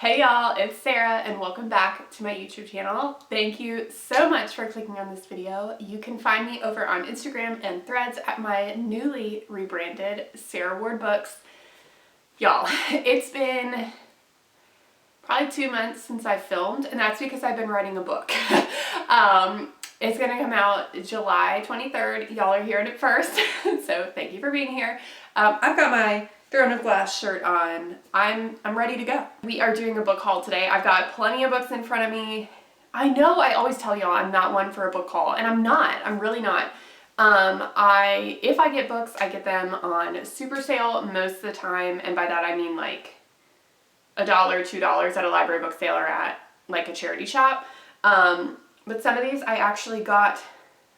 Hey y'all, it's Sarah and welcome back to my YouTube channel. Thank you so much for clicking on this video. You can find me over on Instagram and Threads at my newly rebranded Sarah Ward Books. Y'all, it's been probably 2 months since I filmed, and that's because I've been writing a book. It's gonna come out July 23rd. Y'all are hearing it first, so thank you for being here. I've got my Throne of Glass shirt on. I'm ready to go. We are doing a book haul today. I've got plenty of books in front of me. I know I always tell y'all I'm not one for a book haul, and I'm not. I'm really not. If I get books, I get them on super sale most of the time, and by that I mean like $1, $2 at a library book sale or at like a charity shop. But some of these I actually got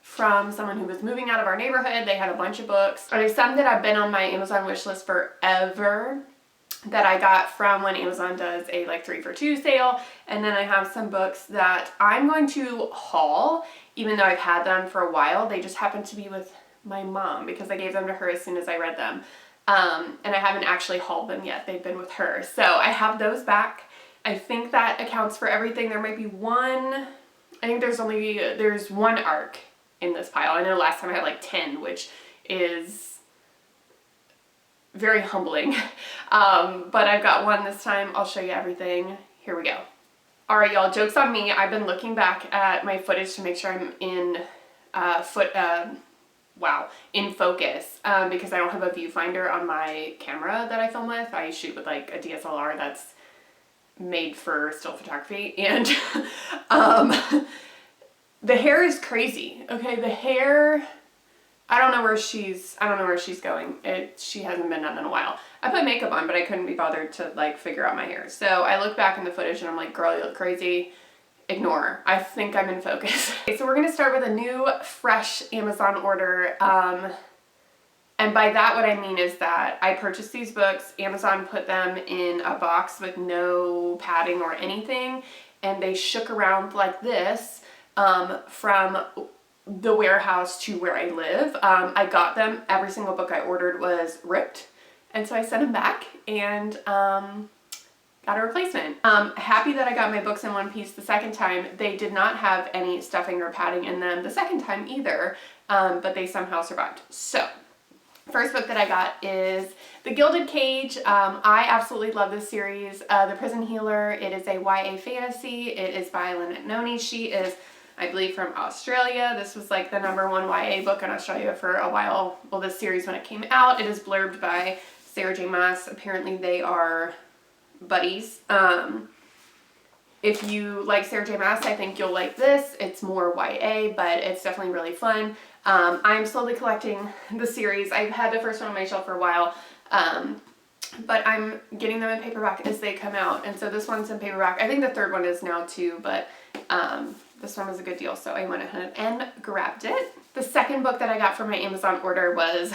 from someone who was moving out of our neighborhood. They had a bunch of books. There's some that have been on my Amazon wish list forever that I got from when Amazon does a like 3 for 2 sale. And then I have some books that I'm going to haul, even though I've had them for a while. They just happen to be with my mom because I gave them to her as soon as I read them. And I haven't actually hauled them yet. They've been with her. So I have those back. I think that accounts for everything. There might be one, I think there's one ARC in this pile. I know last time I had like 10, which is very humbling. But I've got one this time. I'll show you everything. Here we go. All right, y'all, joke's on me. I've been looking back at my footage to make sure I'm in in focus, because I don't have a viewfinder on my camera that I film with. I shoot with like a DSLR that's made for still photography, and the hair is crazy. Okay, the hair, I don't know where she's going. She hasn't been done in a while. I put makeup on, but I couldn't be bothered to like figure out my hair. So I look back in the footage and I'm like, girl, you look crazy. Ignore. I think I'm in focus. Okay, so we're gonna start with a new, fresh Amazon order. And by that, what I mean is that I purchased these books. Amazon put them in a box with no padding or anything, and they shook around like this from the warehouse to where I live. I got them. Every single book I ordered was ripped, and so I sent them back and got a replacement. Happy that I got my books in one piece the second time. They did not have any stuffing or padding in them the second time either, but they somehow survived. So, first book that I got is The Gilded Cage. I absolutely love this series. The Prison Healer. It is a YA fantasy. It is by Lynette Noni. She is, I believe, from Australia. This was like the #1 YA book in Australia for a while. Well, this series when it came out. It is blurbed by Sarah J. Maas. Apparently they are buddies. If you like Sarah J. Maas, I think you'll like this. It's more YA, but it's definitely really fun. I'm slowly collecting the series. I've had the first one on my shelf for a while, but I'm getting them in paperback as they come out. And so this one's in paperback. I think the third one is now too, but this one was a good deal, so I went ahead and grabbed it. The second book that I got from my Amazon order was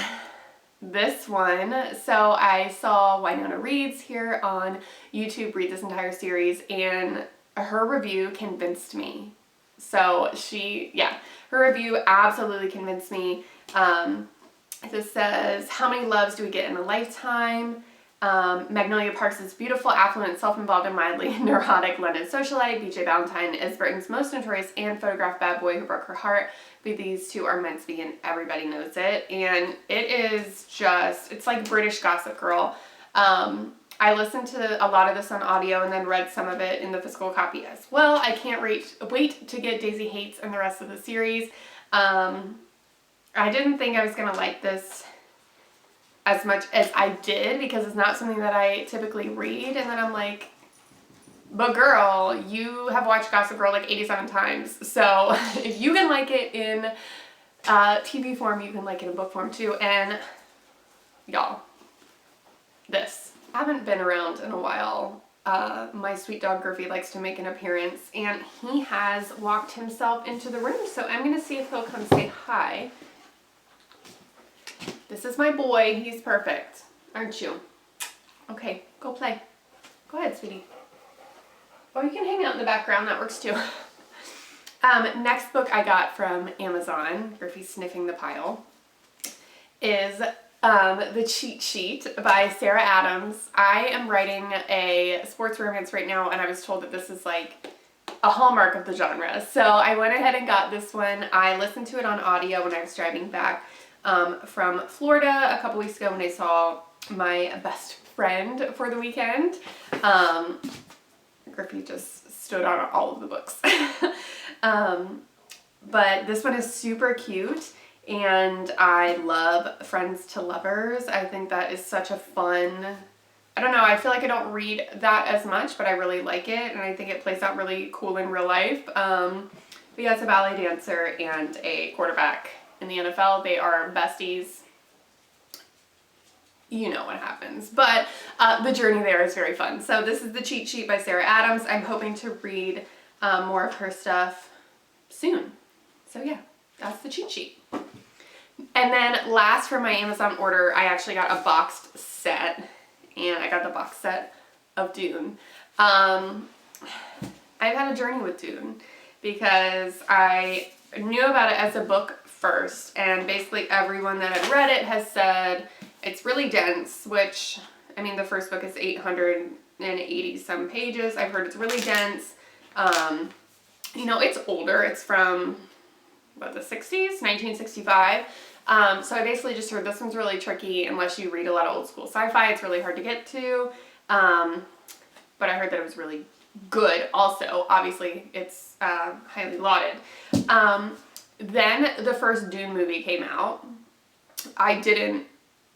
this one. So I saw Winona Reads here on YouTube read this entire series, and her review convinced me. So her review absolutely convinced me. This says, how many loves do we get in a lifetime? Magnolia Parks is beautiful, affluent, self-involved, and mildly neurotic London socialite. B.J. Valentine is Britain's most notorious and photographed bad boy who broke her heart. But these two are meant to be, and everybody knows it. And it is just, it's like British Gossip Girl. I listened to a lot of this on audio and then read some of it in the physical copy as well. I can't wait to get Daisy Hates and the rest of the series. I didn't think I was going to like this as much as I did because it's not something that I typically read. And then I'm like, but girl, you have watched Gossip Girl like 87 times. So if you can like it in TV form, you can like it in book form too. And y'all, this. I haven't been around in a while. My sweet dog Griffey likes to make an appearance, and he has walked himself into the room. So I'm going to see if he'll come say hi. This is my boy. He's perfect. Aren't you? Okay, go play. Go ahead, sweetie. Or you can hang out in the background. That works too. Next book I got from Amazon, Griffey's sniffing the pile, is The Cheat Sheet by Sarah Adams. I am writing a sports romance right now, and I was told that this is like a hallmark of the genre. So I went ahead and got this one. I listened to it on audio when I was driving back from Florida a couple weeks ago when I saw my best friend for the weekend. Griffey just stood on all of the books. But this one is super cute. And I love Friends to Lovers. I think that is such a fun, I don't know, I feel like I don't read that as much, but I really like it, and I think it plays out really cool in real life. But yeah, it's a ballet dancer and a quarterback in the NFL. They are besties. You know what happens. But the journey there is very fun. So this is The Cheat Sheet by Sarah Adams. I'm hoping to read more of her stuff soon. So yeah, that's The Cheat Sheet. And then last for my Amazon order, I actually got a boxed set, and I got the box set of Dune. I've had a journey with Dune because I knew about it as a book first, and basically everyone that had read it has said it's really dense, which, I mean, the first book is 880 some pages. I've heard it's really dense. You know, it's older. It's from the 60s, 1965. So I basically just heard this one's really tricky unless you read a lot of old school sci-fi. It's really hard to get to. But I heard that it was really good also. Obviously, it's highly lauded. Then the first Dune movie came out. I didn't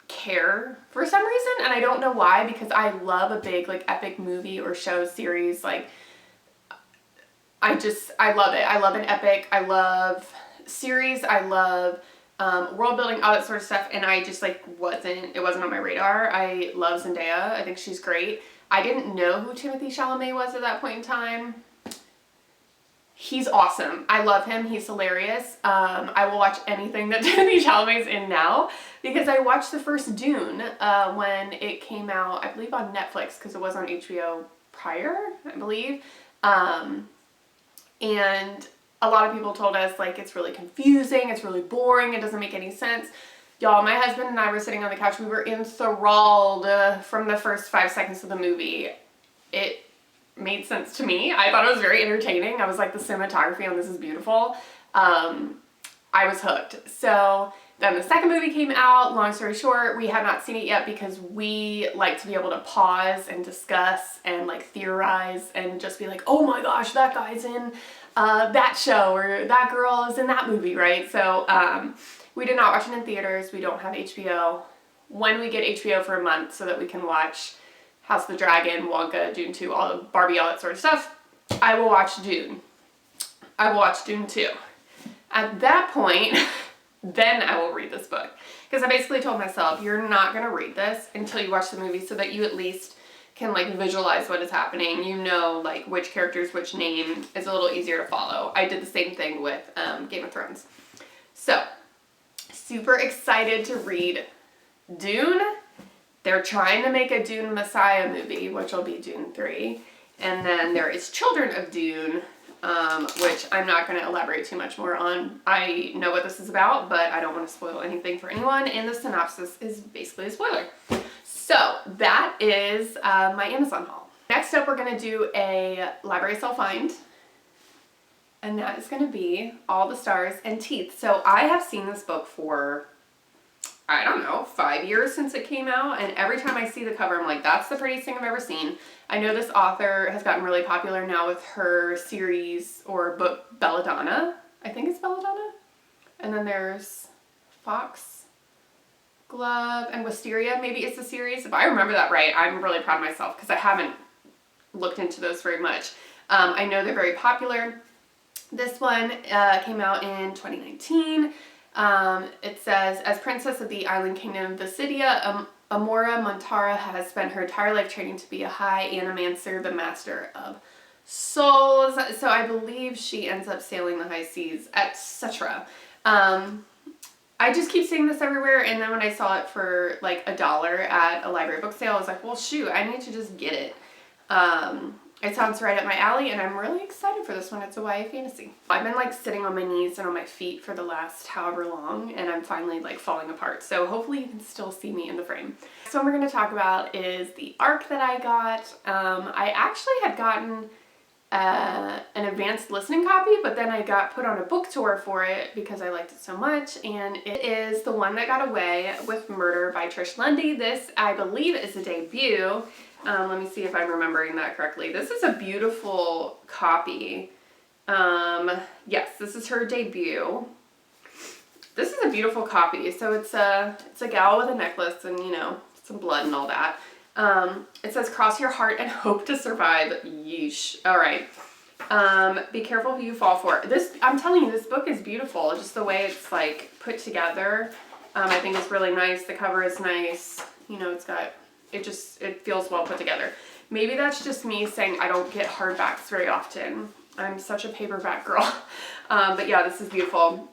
care for some reason, and I don't know why, because I love a big like epic movie or show series. Like, I love it. I love an epic. I love series. I love world building, all that sort of stuff, and I just like it wasn't on my radar. I love Zendaya. I think she's great. I didn't know who Timothée Chalamet was at that point in time. He's awesome. I love him. He's hilarious. I will watch anything that Timothée Chalamet's in now, because I watched the first Dune when it came out, I believe on Netflix, because it was on HBO prior, I believe. And a lot of people told us, like, it's really confusing, it's really boring, it doesn't make any sense. Y'all, my husband and I were sitting on the couch, we were enthralled from the first 5 seconds of the movie. It made sense to me. I thought it was very entertaining. I was like, the cinematography on this is beautiful. I was hooked. So then the second movie came out. Long story short, we had not seen it yet because we like to be able to pause and discuss and like theorize and just be like, oh my gosh, that guy's in that show, or that girl is in that movie, right? So we did not watch it in theaters. We don't have HBO. When we get HBO for a month so that we can watch House of the Dragon, Wonka, Dune 2, all of Barbie, all that sort of stuff, I will watch Dune. I will watch Dune 2. At that point, then I will read this book. Because I basically told myself, you're not going to read this until you watch the movie, so that you at least can like visualize what is happening. You know, like which characters, which name is a little easier to follow. I did the same thing with Game of Thrones. So, super excited to read Dune. They're trying to make a Dune Messiah movie, which will be Dune 3. And then there is Children of Dune, which I'm not going to elaborate too much more on. I know what this is about, but I don't want to spoil anything for anyone, and the synopsis is basically a spoiler. So that is my Amazon haul. Next up, we're going to do a library sale find, and that is going to be All the Stars and Teeth. So I have seen this book for, I don't know, 5 years since it came out, and every time I see the cover, I'm like, that's the prettiest thing I've ever seen. I know this author has gotten really popular now with her series or book, Belladonna. I think it's Belladonna. And then there's Foxglove and Wisteria. Maybe it's a series. If I remember that right, I'm really proud of myself because I haven't looked into those very much. I know they're very popular. This one came out in 2019. It says, as princess of the island kingdom of Visidia, Amora Montara has spent her entire life training to be a high animancer, the master of souls. So I believe she ends up sailing the high seas, etc. I just keep seeing this everywhere, and then when I saw it for like $1 at a library book sale, I was like, well shoot, I need to just get it. it sounds right up my alley, and I'm really excited for this one. It's a YA fantasy. I've been like sitting on my knees and on my feet for the last however long, and I'm finally like falling apart. So hopefully you can still see me in the frame. So what we're going to talk about is the ARC that I got. I actually had gotten an advanced listening copy, but then I got put on a book tour for it because I liked it so much, and it is The One That Got Away with Murder by Trish Lundy. This, I believe, is a debut. Let me see if I'm remembering that correctly. This is a beautiful copy. Yes, this is her debut. This is a beautiful copy. So it's a gal with a necklace and, you know, some blood and all that. It says, cross your heart and hope to survive. Yeesh. All right. Be careful who you fall for. This, I'm telling you, this book is beautiful. Just the way it's like put together. I think it's really nice. The cover is nice. You know, it's got, it feels well put together. Maybe that's just me saying I don't get hardbacks very often. I'm such a paperback girl. But yeah, this is beautiful.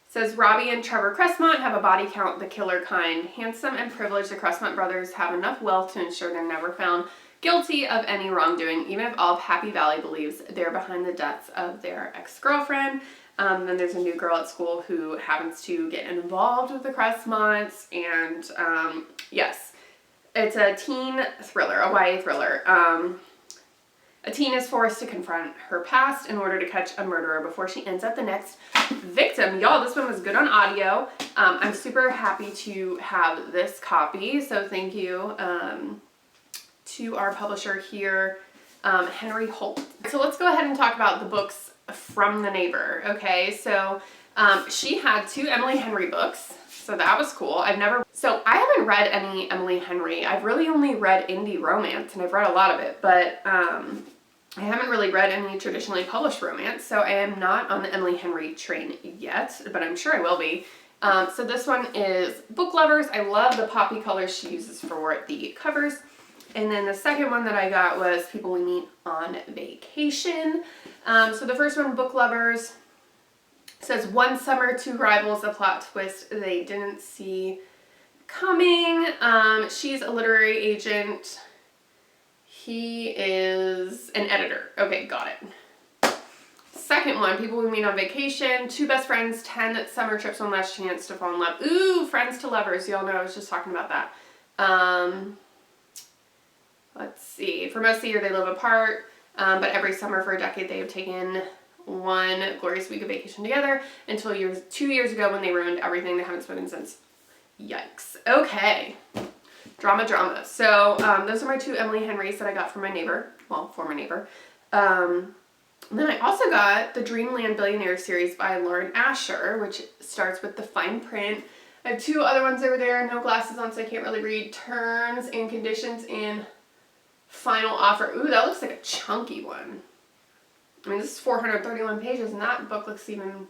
Says Robbie and Trevor Cressmont have a body count the killer kind. Handsome and privileged, the Cressmont brothers have enough wealth to ensure they're never found guilty of any wrongdoing, even if all of Happy Valley believes they're behind the deaths of their ex-girlfriend. Then there's a new girl at school who happens to get involved with the Cressmonts, and yes, it's a teen thriller, a YA thriller. A teen is forced to confront her past in order to catch a murderer before she ends up the next victim. Y'all, this one was good on audio. I'm super happy to have this copy, so thank you to our publisher here, Henry Holt. So let's go ahead and talk about the books from the neighbor, okay? So she had 2 Emily Henry books, so that was cool. I haven't read any Emily Henry. I've really only read indie romance, and I've read a lot of it, but I haven't really read any traditionally published romance, so I am not on the Emily Henry train yet, but I'm sure I will be. So this one is Book Lovers. I love the poppy colors she uses for the covers. And then the second one that I got was People We Meet on Vacation. So the first one, Book Lovers, says one summer, 2 rivals, a plot twist they didn't see coming. She's a literary agent. He is an editor. Okay, got it. Second one, People We Meet on Vacation, 2 best friends, 10 summer trips, one last chance to fall in love. Ooh, friends to lovers. Y'all know I was just talking about that. Let's see. For most of the year, they live apart, but every summer for a decade, they have taken one glorious week of vacation together until 2 years ago when they ruined everything. They haven't spoken since. Yikes. Okay. Drama. So those are my 2 Emily Henrys that I got from my neighbor. Well, former neighbor. Then I also got the Dreamland Billionaire series by Lauren Asher, which starts with the fine print. I have 2 other ones over there. No glasses on, so I can't really read. Terms and conditions in final offer. Ooh, that looks like a chunky one. I mean, this is 431 pages, and that book looks even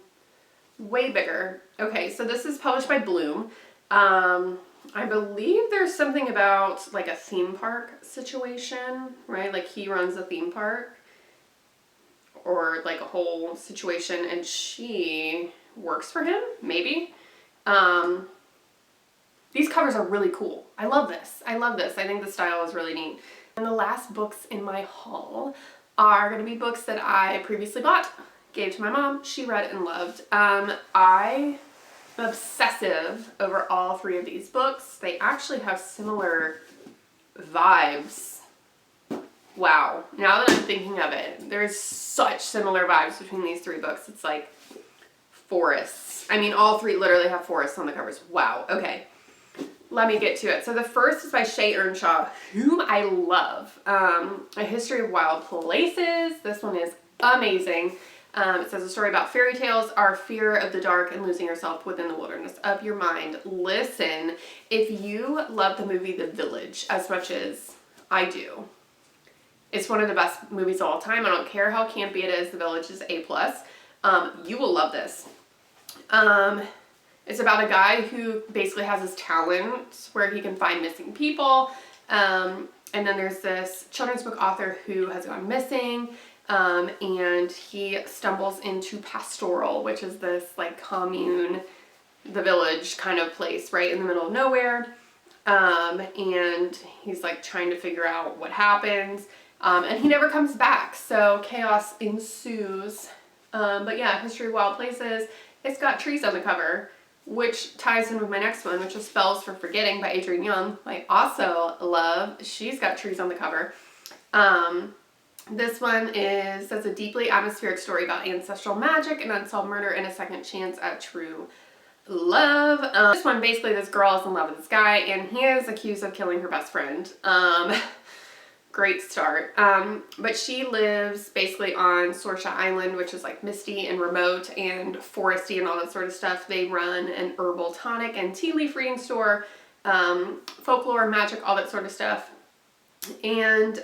way bigger. Okay, so this is published by Bloom. I believe there's something about like a theme park situation, right? Like he runs a theme park or like a whole situation, and she works for him, maybe. These covers are really cool. I love this. I think the style is really neat. And the last books in my haul are going to be books that I previously bought, gave to my mom, she read and loved. I am obsessive over all 3 of these books. They actually have similar vibes. Wow. Now that I'm thinking of it, there's such similar vibes between these 3 books. It's like forests. I mean, all 3 literally have forests on the covers. Wow. Okay. Let me get to it. So the first is by Shay Earnshaw, whom I love. A History of Wild Places. This one is amazing. It says a story about fairy tales, our fear of the dark, and losing yourself within the wilderness of your mind. Listen, if you love the movie The Village as much as I do, it's one of the best movies of all time. I don't care how campy it is. The Village is A+. You will love this. It's about a guy who basically has his talent where he can find missing people. And then there's this children's book author who has gone missing. And he stumbles into Pastoral, which is this like commune, the village kind of place right in the middle of nowhere. And he's like trying to figure out what happens. And he never comes back, so chaos ensues. But yeah, History of Wild Places. It's got trees on the cover, which ties in with my next one, which is Spells for Forgetting by Adrienne Young. I also love. She's got trees on the cover. This one says a deeply atmospheric story about ancestral magic, an unsolved murder, and a second chance at true love. This one, basically, this girl is in love with this guy, and he is accused of killing her best friend. Great start. But she lives basically on Sorsha Island, which is like misty and remote and foresty and all that sort of stuff. They run an herbal tonic and tea leaf reading store, folklore, magic, all that sort of stuff. And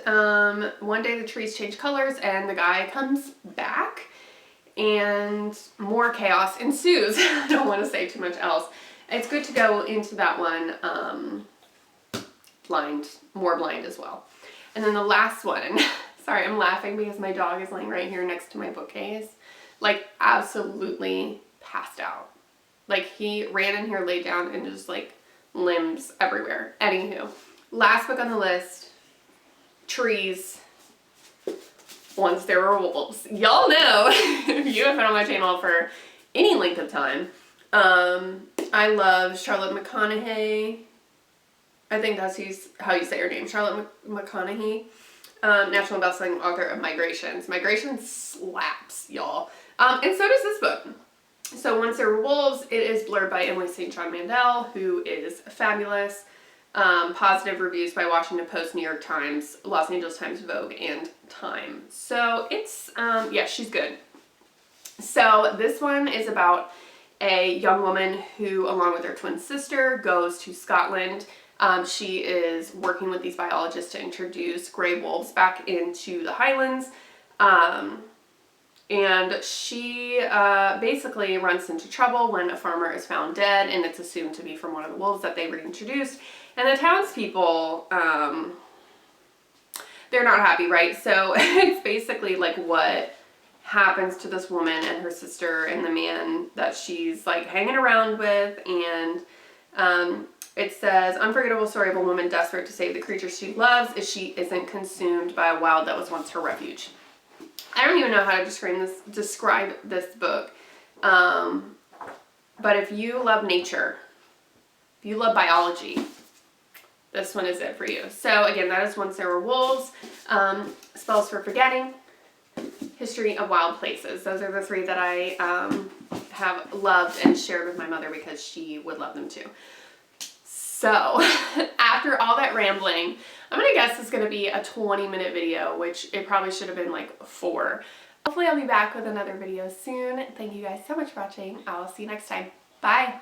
one day the trees change colors and the guy comes back and more chaos ensues. I don't want to say too much else. It's good to go into that one more blind as well. And then the last one, sorry, I'm laughing because my dog is laying right here next to my bookcase, like absolutely passed out. Like he ran in here, laid down, and just like limbs everywhere. Anywho, last book on the list, Trees, Once There Were Wolves. Y'all know, if you have been on my channel for any length of time, I love Charlotte McConaughey. I think that's how you say her name, Charlotte McConaughey, national bestselling author of Migrations. Migrations slaps, y'all. And so does this book. So Once There Were Wolves, it is blurred by Emily St. John Mandel, who is fabulous. Positive reviews by Washington Post, New York Times, Los Angeles Times, Vogue, and Time. So it's, yeah, she's good. So this one is about a young woman who, along with her twin sister, goes to Scotland. She is working with these biologists to introduce gray wolves back into the Highlands. And she basically runs into trouble when a farmer is found dead, and it's assumed to be from one of the wolves that they reintroduced. And the townspeople, they're not happy, right? So it's basically like what happens to this woman and her sister and the man that she's like hanging around with. And it says, unforgettable story of a woman desperate to save the creatures she loves as she isn't consumed by a wild that was once her refuge. I don't even know how to describe this book. But if you love nature, if you love biology, this one is it for you. So again, that is Once There Were Wolves, Spells for Forgetting, History of Wild Places. Those are the three that I have loved and shared with my mother because she would love them too. So after all that rambling, I'm going to guess it's going to be a 20-minute video, which it probably should have been like 4. Hopefully I'll be back with another video soon. Thank you guys so much for watching. I'll see you next time. Bye.